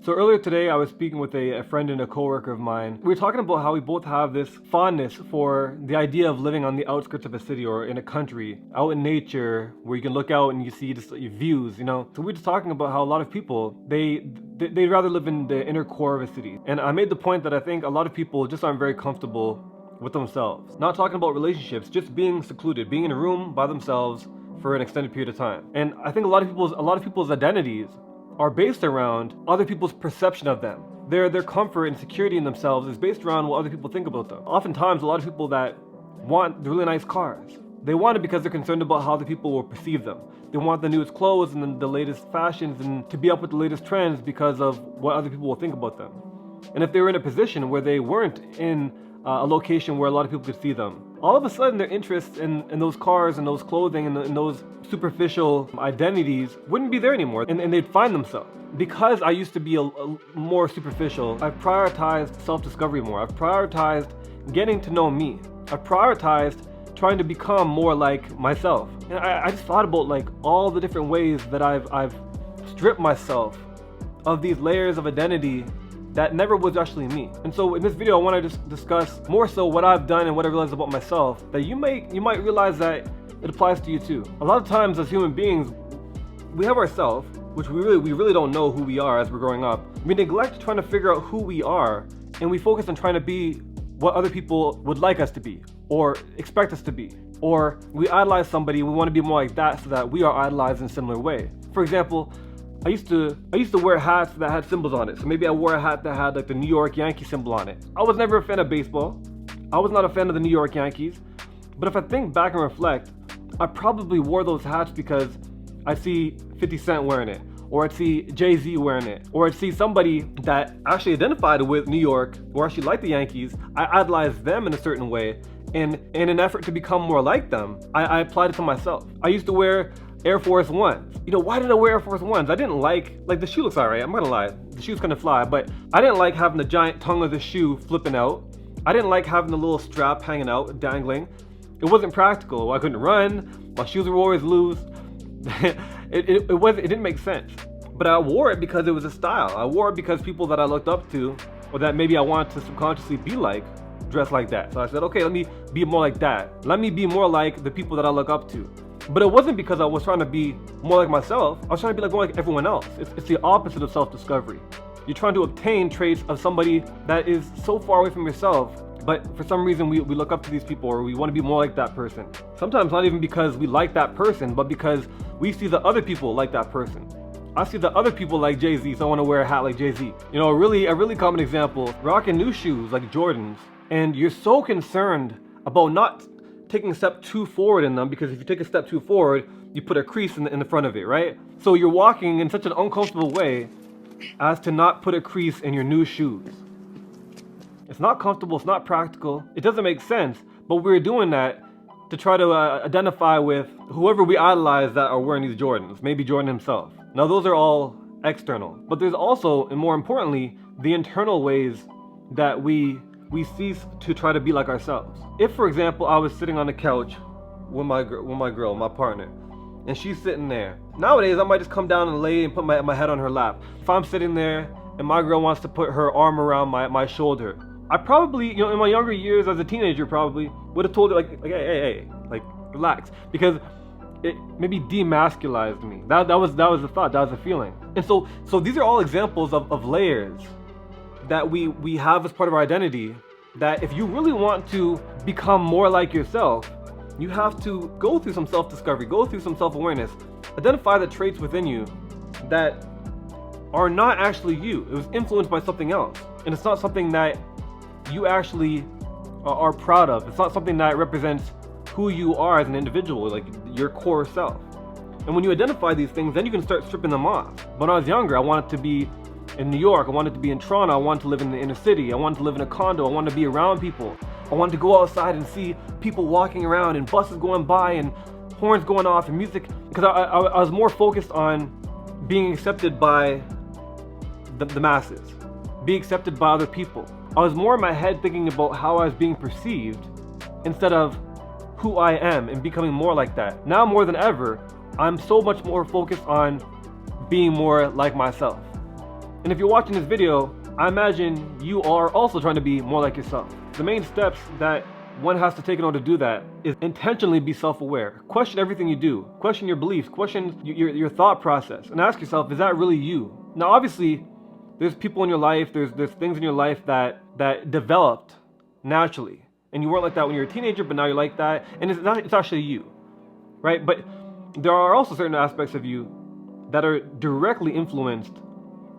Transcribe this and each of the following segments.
So earlier today, I was speaking with a friend and a coworker of mine. We were talking about how we both have this fondness for the idea of living on the outskirts of a city or in a country, out in nature, where you can look out and you see just your views, you know? So we were just talking about how a lot of people, they'd rather live in the inner core of a city. And I made the point that I think a lot of people just aren't very comfortable with themselves. Not talking about relationships, just being secluded, being in a room by themselves for an extended period of time. And I think a lot of people's identities are based around other people's perception of them. Their comfort and security in themselves is based around what other people think about them. Oftentimes, a lot of people that want really nice cars, they want it because they're concerned about how the people will perceive them. They want the newest clothes and the latest fashions and to be up with the latest trends because of what other people will think about them. And if they were in a position where they weren't in a location where a lot of people could see them, all of a sudden their interest in those cars and those clothing and those superficial identities wouldn't be there anymore, and they'd find themselves. Because I used to be a more superficial, I've prioritized self-discovery more. I've prioritized getting to know me. I've prioritized trying to become more like myself. And I just thought about like all the different ways that I've stripped myself of these layers of identity that never was actually me. And so in this video, I want to just discuss more so what I've done and what I realized about myself that you might realize that it applies to you too. A lot of times as human beings, we have ourselves, which we really don't know who we are as we're growing up. We neglect trying to figure out who we are, and we focus on trying to be what other people would like us to be or expect us to be. Or we idolize somebody, we want to be more like that so that we are idolized in a similar way. For example, I used to wear hats that had symbols on it. So maybe I wore a hat that had like the New York Yankee symbol on it. I was never a fan of baseball. I was not a fan of the New York Yankees. But if I think back and reflect, I probably wore those hats because I'd see 50 Cent wearing it, or I'd see Jay-Z wearing it, or I'd see somebody that actually identified with New York or actually liked the Yankees. I idolized them in a certain way. And in an effort to become more like them, I applied it to myself. I used to wear Air Force Ones. You know, why did I wear Air Force Ones? I didn't like the shoe looks alright, I'm gonna lie. The shoe's gonna fly, but I didn't like having the giant tongue of the shoe flipping out. I didn't like having the little strap hanging out, dangling. It wasn't practical. I couldn't run, my shoes were always loose. it didn't make sense. But I wore it because it was a style. I wore it because people that I looked up to, or that maybe I wanted to subconsciously be like, dress like that. So I said, okay, let me be more like that. Let me be more like the people that I look up to. But it wasn't because I was trying to be more like myself. I was trying to be like more like everyone else. It's the opposite of self-discovery. You're trying to obtain traits of somebody that is so far away from yourself, but for some reason we look up to these people or we want to be more like that person. Sometimes not even because we like that person, but because we see the other people like that person. I see the other people like Jay-Z, so I want to wear a hat like Jay-Z. You know, a really common example, rocking new shoes like Jordans, and you're so concerned about not taking a step too forward in them, because if you take a step too forward, you put a crease in the front of it, right? So you're walking in such an uncomfortable way as to not put a crease in your new shoes. It's not comfortable, it's not practical, it doesn't make sense, but we're doing that to try to identify with whoever we idolize that are wearing these Jordans, maybe Jordan himself. Now those are all external, but there's also, and more importantly, the internal ways that we cease to try to be like ourselves. If, for example, I was sitting on the couch with my girl, my partner, and she's sitting there. Nowadays, I might just come down and lay and put my head on her lap. If I'm sitting there and my girl wants to put her arm around my shoulder, I probably, you know, in my younger years as a teenager, probably would have told her like hey, like relax, because it maybe demasculized me. That was the thought, that was the feeling. And so these are all examples of layers that we have as part of our identity, that if you really want to become more like yourself, you have to go through some self-discovery, go through some self-awareness, identify the traits within you that are not actually you. It was influenced by something else, and it's not something that you actually are proud of. It's not something that represents who you are as an individual, like your core self. And when you identify these things, then you can start stripping them off. When I was younger, I wanted to be in New York, I wanted to be in Toronto, I wanted to live in the inner city, I wanted to live in a condo, I wanted to be around people, I wanted to go outside and see people walking around and buses going by and horns going off and music, because I was more focused on being accepted by the masses, being accepted by other people. I was more in my head thinking about how I was being perceived instead of who I am and becoming more like that. Now more than ever, I'm so much more focused on being more like myself. And if you're watching this video, I imagine you are also trying to be more like yourself. The main steps that one has to take in order to do that is intentionally be self-aware. Question everything you do. Question your beliefs. Question your thought process. And ask yourself, is that really you? Now, obviously, there's people in your life, there's things in your life that developed naturally. And you weren't like that when you were a teenager, but now you're like that. And it's actually you, right? But there are also certain aspects of you that are directly influenced,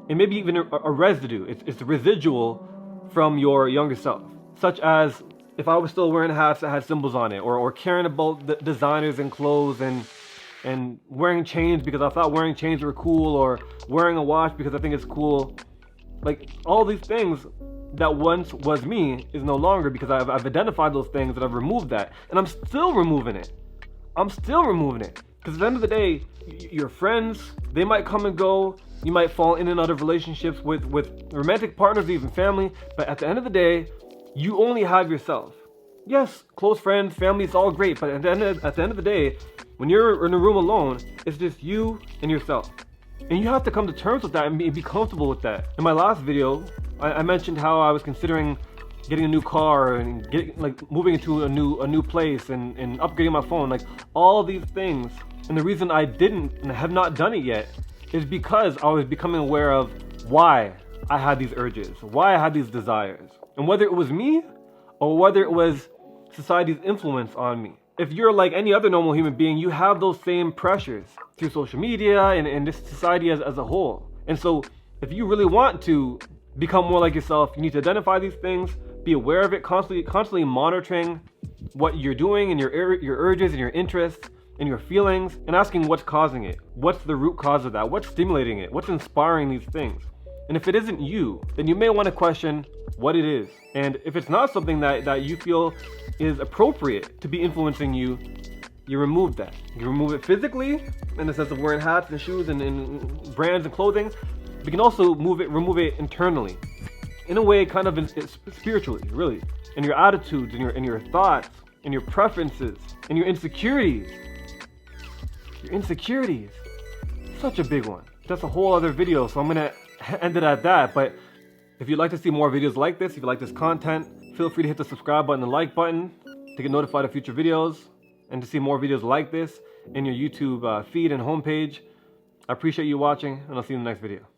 and maybe even a residue. It's residual from your younger self. Such as if I was still wearing hats that had symbols on it, or caring about the designers and clothes, and wearing chains because I thought wearing chains were cool, or wearing a watch because I think it's cool. Like, all these things that once was me is no longer, because I've identified those things and I've removed that. And I'm still removing it. Because at the end of the day, your friends, they might come and go. You might fall in and out of relationships with romantic partners, even family. But at the end of the day, you only have yourself. Yes, close friends, family, it's all great. But at the end of the day, when you're in a room alone, it's just you and yourself. And you have to come to terms with that and be comfortable with that. In my last video, I mentioned how I was considering getting a new car and moving into a new place and upgrading my phone, like all these things. And the reason I didn't and have not done it yet is because I was becoming aware of why I had these urges, why I had these desires, and whether it was me or whether it was society's influence on me. If you're like any other normal human being, you have those same pressures through social media and this society as a whole. And so if you really want to become more like yourself, you need to identify these things, be aware of it, constantly monitoring what you're doing and your urges and your interests and your feelings, and asking what's causing it. What's the root cause of that? What's stimulating it? What's inspiring these things? And if it isn't you, then you may want to question what it is. And if it's not something that you feel is appropriate to be influencing you, you remove that. You remove it physically, in the sense of wearing hats and shoes and brands and clothing. But you can also remove it internally, in a way, kind of spiritually, really, in your attitudes, in your thoughts, in your preferences, in your insecurities. Your insecurities, such a big one. That's a whole other video, so I'm gonna end it at that. But if you'd like to see more videos like this, if you like this content, feel free to hit the subscribe button and like button to get notified of future videos and to see more videos like this in your YouTube feed and homepage. I appreciate you watching, and I'll see you in the next video.